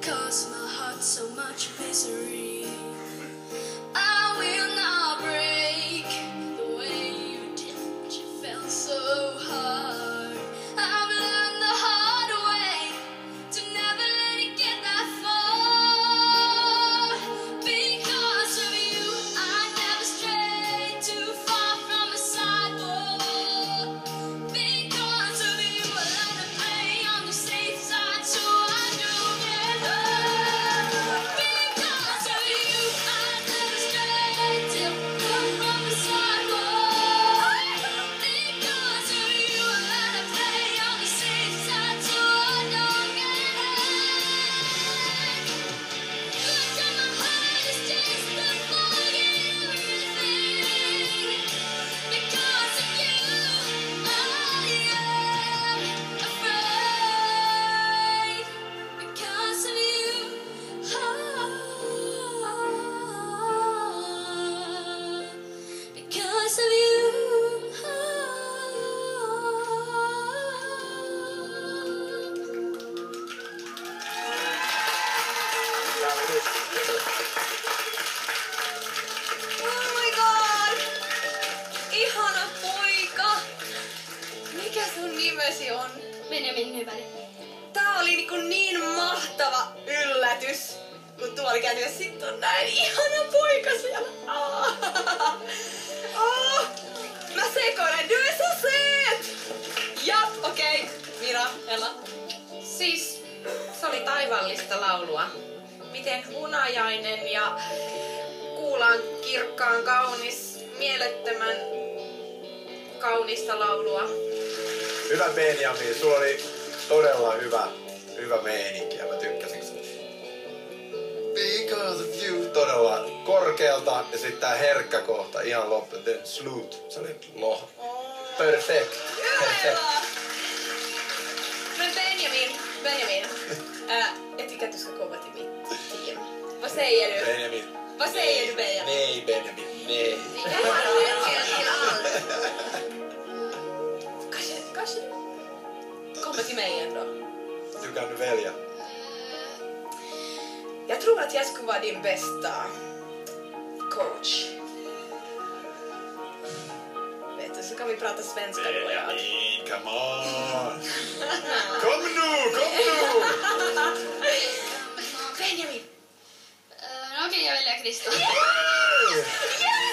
caused my heart so much misery. I will not break the way you did, but you felt so hard. I've learned the hard way to never let it get that far. Because of you, I never strayed too far from the sidewalk. Because of you, I learned to play on the safe side so I don't get hurt. Because of you, I never strayed too far from the sidewalk. Because of you, I learned to play on the safe side so I don't get hurt. Look at my heart, it's just a forget everything. Because of you, I am afraid. Because of you, because of you. Oh my god! Ihana poika! Mikä sun nimesi on? Benjamin Nyberg. Tää oli niin mahtava yllätys, kun tuo oli käyty ja sit on näin ihana poika siellä. Mä sekoilen, du är så söt! Ja, okei. Mira, Ella. Siis se oli taivaallista laulua. Miten hunajainen ja kuulaan kirkkaan kaunis, mielettömän kaunista laulua. Hyvä Benjamin, sulla oli todella hyvä meininki ja mä tykkäsin sitä. Because of you. Todella korkealta ja sitten tää herkkä kohta ihan loppu. Then salute. Se oli perfect. Men Benjamin. Jag tycker att du ska komma till mitt team. Vad säger du? Benjamin. Vad säger du, Benjamin? Nej, Benjamin. Nej. Kanske du kommer till mig ändå. Du kan välja. Jag tror att jag skulle vara din bästa coach. Vet du, så kan vi prata svenska du och jag. Benjamin, come on. Kom nu. Benjamin! Okej, jag väljer Krista. Yes!